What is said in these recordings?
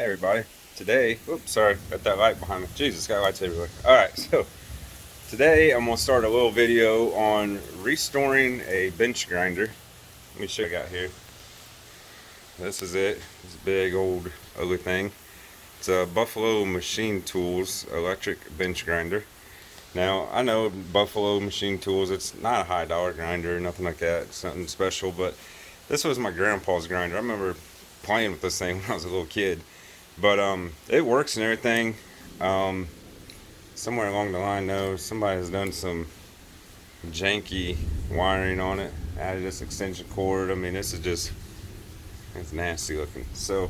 Everybody. Today, oops, sorry, got that light behind me. Jesus, got lights everywhere. Alright, so today I'm going to start a little video on restoring a bench grinder. Let me show you what I got here. This is it. This big old ugly thing. It's a Buffalo Machine Tools electric bench grinder. Now, I know Buffalo Machine Tools, it's not a high dollar grinder or nothing like that. It's something special, but this was my grandpa's grinder. I remember playing with this thing when I was a little kid. But it works and everything. Somewhere along the line, though, somebody has done some janky wiring on it. Added this extension cord. I mean, this is just, it's nasty looking. So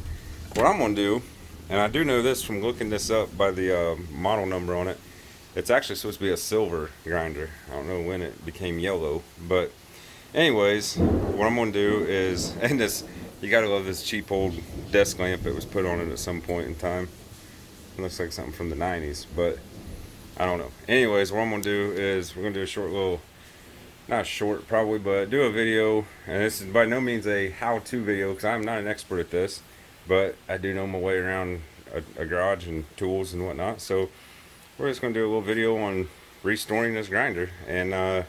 what I'm gonna do, and I do know this from looking this up by the model number on it. It's actually supposed to be a silver grinder. I don't know when it became yellow, but anyways, what I'm gonna do is, and this, you gotta love this cheap old desk lamp that was put on it at some point in time. It looks like something from the 90s, but I don't know. Anyways, what I'm gonna do is we're gonna do a short little, not short probably, but do a video. And this is by no means a how-to video because I'm not an expert at this, but I do know my way around a garage and tools and whatnot. So we're just gonna do a little video on restoring this grinder. And I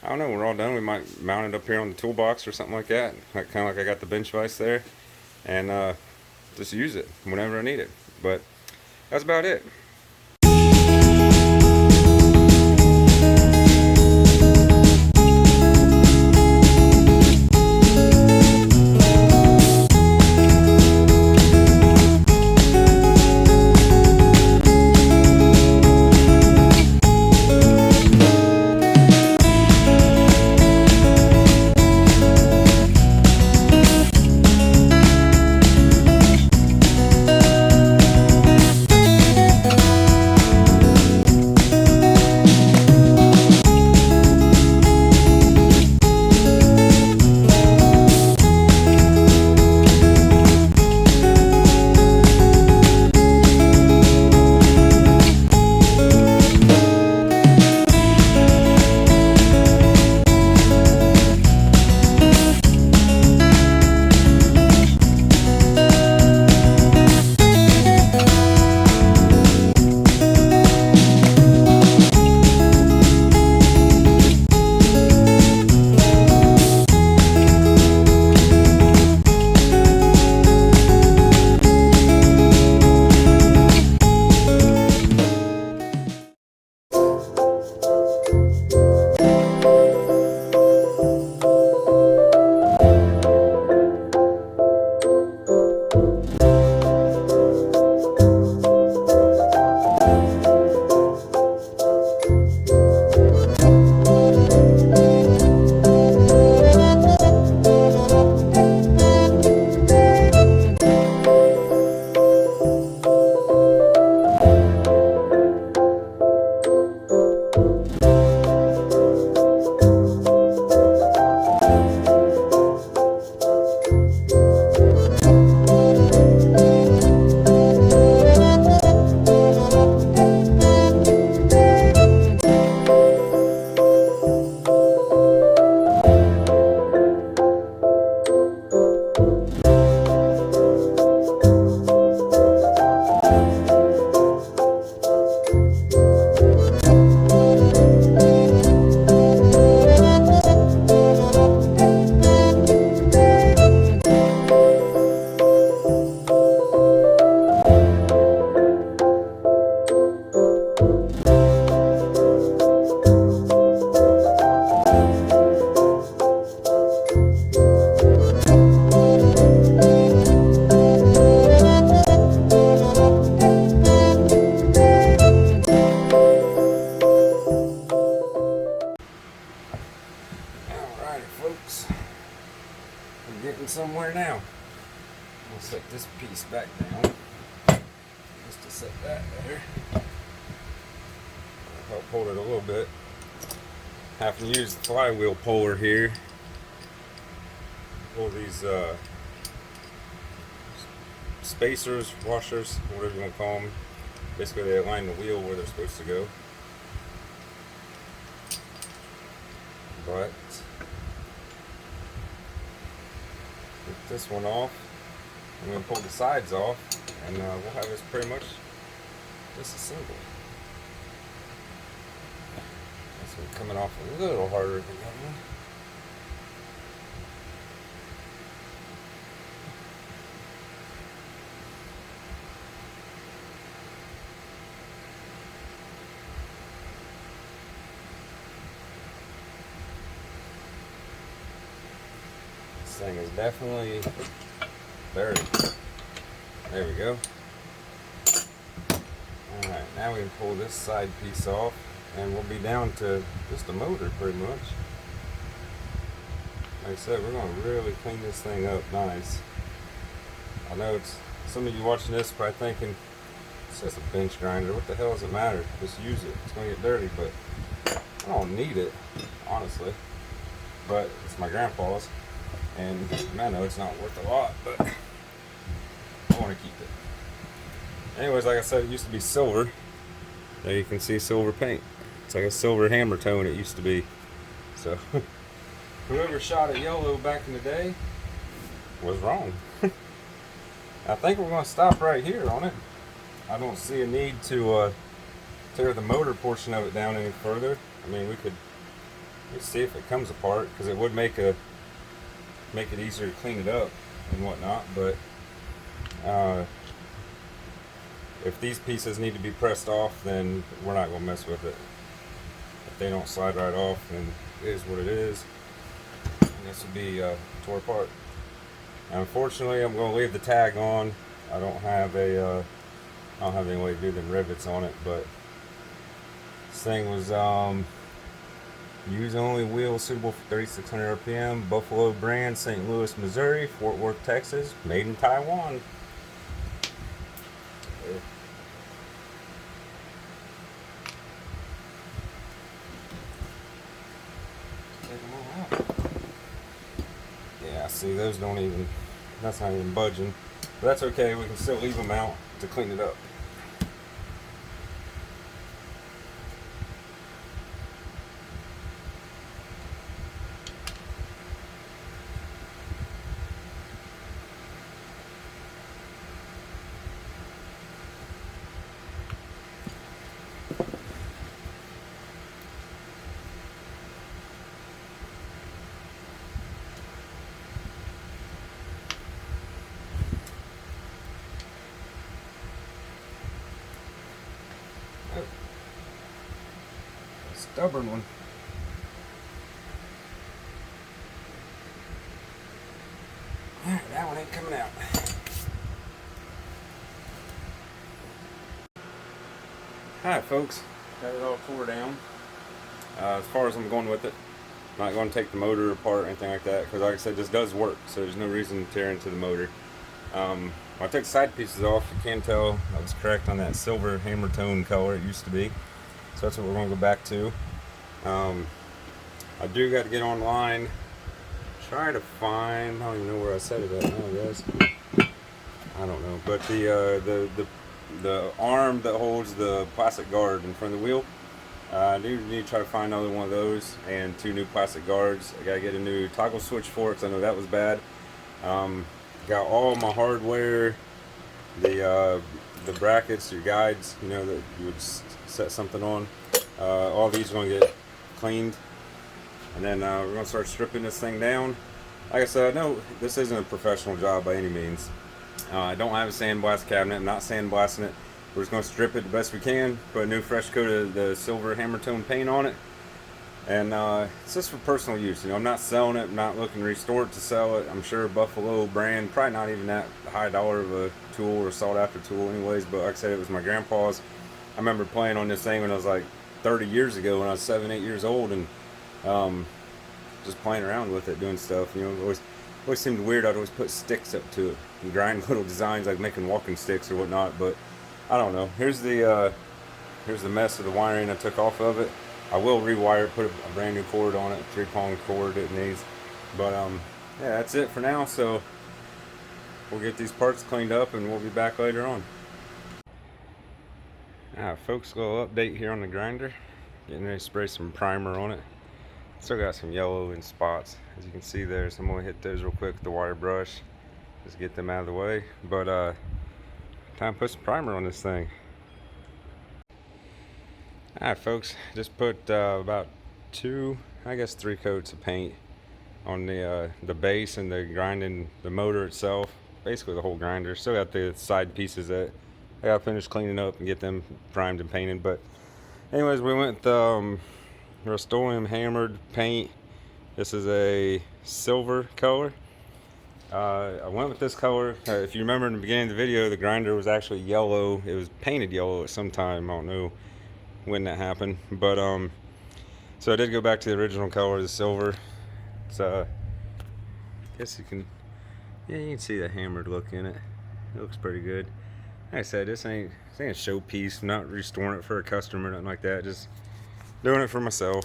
don't know, we're all done. We might mount it up here on the toolbox or something like that. Kind of like I got the bench vise there. And just use it whenever I need it. But that's about it. Folks, I'm getting somewhere now. I'll set this piece back down just to set that there. Help hold it a little bit. Have to use the flywheel puller here. Pull these spacers, washers, whatever you want to call them. Basically, they align the wheel where they're supposed to go. But get this one off. I'm going to pull the sides off, and we'll have this pretty much disassembled. This one coming off a little harder than that one. This thing is definitely buried. There we go. Alright, now we can pull this side piece off and we'll be down to just a motor pretty much. Like I said, we're going to really clean this thing up nice. I know it's some of you watching this probably thinking, it's just a bench grinder, what the hell does it matter? Just use it, it's going to get dirty, but I don't need it, honestly. But it's my grandpa's, and I know it's not worth a lot, but I want to keep it. Anyways, like I said, it used to be silver. There you can see silver paint. It's like a silver hammer tone it used to be. So, whoever shot it yellow back in the day was wrong. I think we're going to stop right here on it. I don't see a need to tear the motor portion of it down any further. I mean, let's see if it comes apart, because it would make it easier to clean it up and whatnot, but if these pieces need to be pressed off, then we're not going to mess with it. If they don't slide right off, then it is what it is. And this will be tore apart. Now, unfortunately, I'm going to leave the tag on. I don't have any way to do them rivets on it, but this thing was use only wheel suitable for 3600 RPM, Buffalo brand, St. Louis, Missouri, Fort Worth, Texas, made in Taiwan. Yeah, see, those don't even, that's not even budging. But that's okay, we can still leave them out to clean it up. Stubborn one. Alright, that one ain't coming out. Alright folks, got it all tore down. As far as I'm going with it, I'm not going to take the motor apart or anything like that, because like I said, this does work, so there's no reason to tear into the motor. When I took the side pieces off, you can tell I was correct on that silver hammer tone color it used to be. So that's what we're going to go back to. I do got to get online, try to find, I don't even know where I set it at now, guys. I don't know, but the arm that holds the plastic guard in front of the wheel, I do need to try to find another one of those, and 2 new plastic guards. I got to get a new toggle switch for it, because I know that was bad. Got all my hardware, the brackets, your guides, you know, that you would set something on. All these are going to get cleaned, and then we're going to start stripping this thing down. Like I said, I know this isn't a professional job by any means. I don't have a sandblast cabinet. I'm not sandblasting it. We're just going to strip it the best we can, put a new fresh coat of the silver hammer tone paint on it, and it's just for personal use. You know, I'm not selling it. I'm not looking to restore it to sell it. I'm sure Buffalo brand, probably not even that high dollar of a tool or sought after tool anyways, but like I said, it was my grandpa's. I remember playing on this thing when I was like 30 years ago, when I was 7, 8 years old, and just playing around with it, doing stuff. You know, it always seemed weird. I'd always put sticks up to it and grind little designs like making walking sticks or whatnot. But I don't know. Here's the mess of the wiring I took off of it. I will rewire it, put a brand new cord on it, 3-prong cord it needs. But yeah, that's it for now. So we'll get these parts cleaned up and we'll be back later on. Alright folks, a little update here on the grinder. Getting ready to spray some primer on it. Still got some yellow in spots, as you can see there, so I'm going to hit those real quick with the wire brush. Just get them out of the way. But time to put some primer on this thing. Alright folks, just put about 3 coats of paint on the base and the grinding, the motor itself, basically the whole grinder. Still got the side pieces that I got to finish cleaning up and get them primed and painted. But anyways, we went with Rust-Oleum hammered paint. This is a silver color. I went with this color. If you remember in the beginning of the video, the grinder was actually yellow. It was painted yellow at some time. I don't know when that happened, but so I did go back to the original color, the silver. It's I guess you can see the hammered look in it. It looks pretty good. Like I said, this ain't a showpiece. I'm not restoring it for a customer or nothing like that. Just doing it for myself.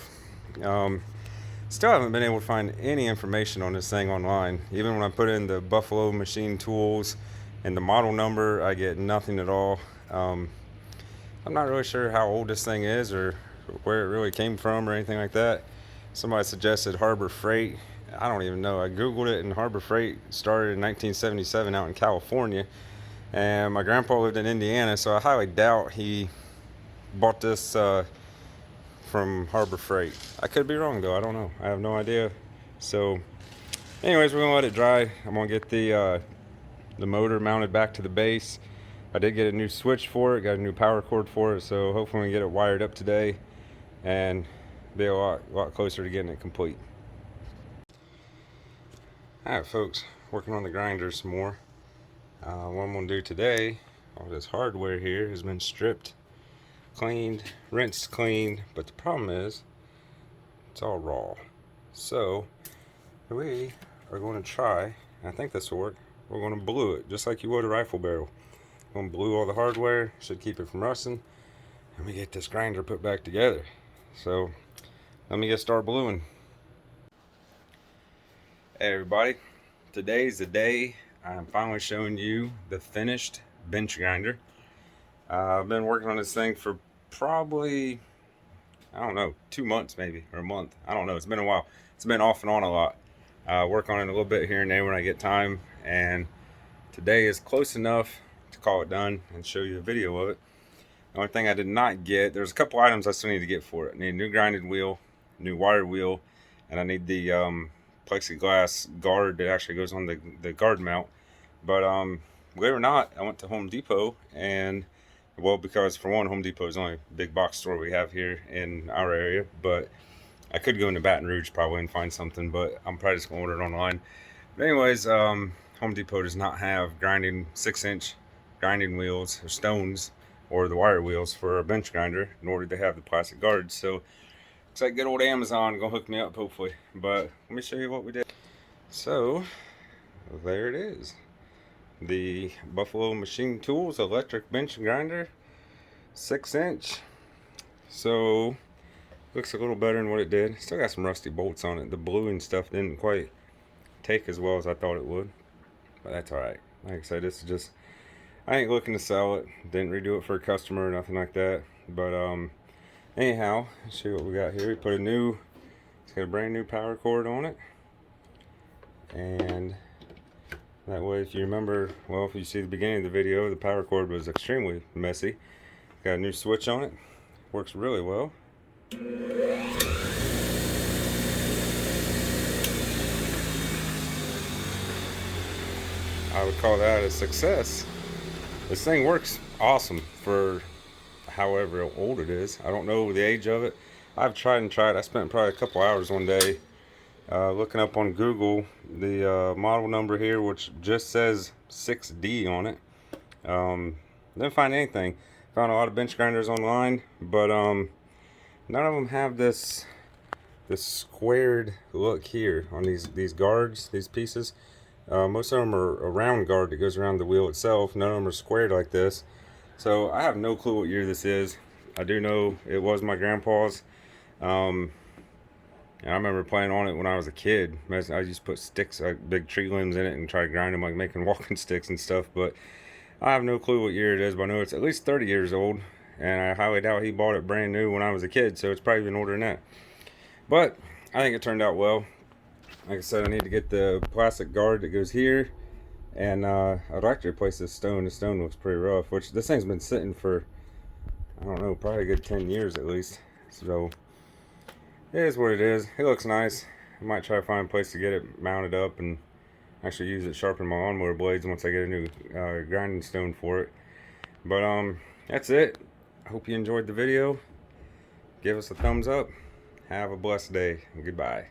Still haven't been able to find any information on this thing online. Even when I put in the Buffalo Machine Tools and the model number, I get nothing at all. I'm not really sure how old this thing is or where it really came from or anything like that. Somebody suggested Harbor Freight. I don't even know. I googled it, and Harbor Freight started in 1977 out in California, and my grandpa lived in Indiana, so I highly doubt he bought this from Harbor Freight. I could be wrong though. I don't know. I have no idea. So anyways, we're gonna let it dry. I'm gonna get the motor mounted back to the base. I did get a new switch for it, got a new power cord for it, so hopefully we can get it wired up today and be a lot closer to getting it complete. Alright folks, working on the grinder some more. What I'm going to do today, all this hardware here has been stripped, cleaned, rinsed, cleaned, but the problem is it's all raw. So we are going to try, I think this will work, we're going to blue it just like you would a rifle barrel. We're going to blue all the hardware, should keep it from rusting, and we get this grinder put back together. So let me get started bluing. Hey everybody, today's the day I'm finally showing you the finished bench grinder. I've been working on this thing for probably, I don't know, 2 months maybe, or a month. I don't know, it's been a while. It's been off and on a lot. Work on it a little bit here and there when I get time, and today is close enough to call it done and show you a video of it. The only thing I did not get, there's a couple items I still need to get for it. I need a new grinded wheel, new wired wheel, and I need the plexiglass guard that actually goes on the guard mount. But believe it or not, I went to Home Depot, and well, because for one, Home Depot is the only big box store we have here in our area, but I could go into Baton Rouge probably and find something, but I'm probably just gonna order it online. But anyways, Home Depot does not have 6-inch grinding wheels or stones or the wire wheels for a bench grinder, nor do they have the plastic guards. So looks like good old Amazon gonna hook me up hopefully. But let me show you what we did. So there it is, the Buffalo Machine Tools electric bench grinder, 6-inch. So looks a little better than what it did. Still got some rusty bolts on it. The bluing stuff didn't quite take as well as I thought it would, but that's all right. Like I said, this is just, I ain't looking to sell it. Didn't redo it for a customer or nothing like that. But anyhow, let's see what we got here. We put it's got a brand new power cord on it, and that way, if you remember, well, if you see the beginning of the video, the power cord was extremely messy. Got a new switch on it. Works really well. I would call that a success. This thing works awesome for however old it is. I don't know the age of it. I've tried and tried. I spent probably a couple hours one day looking up on Google the model number here, which just says 6D on it. Didn't find anything. Found a lot of bench grinders online, but none of them have this squared look here on these guards, these pieces. Most of them are a round guard that goes around the wheel itself. None of them are squared like this. So I have no clue what year this is. I do know it was my grandpa's. I remember playing on it when I was a kid. I used to put sticks, like big tree limbs in it, and try to grind them like making walking sticks and stuff. But I have no clue what year it is, but I know it's at least 30 years old. And I highly doubt he bought it brand new when I was a kid, so it's probably even older than that. But I think it turned out well. Like I said, I need to get the plastic guard that goes here And I'd like to replace this stone. The stone looks pretty rough, which this thing's been sitting for, I don't know, probably a good 10 years at least. So it is what it is. It looks nice. I might try to find a place to get it mounted up and actually use it sharpen my lawnmower blades once I get a new grinding stone for it. But that's it. I hope you enjoyed the video. Give us a thumbs up. Have a blessed day. Goodbye.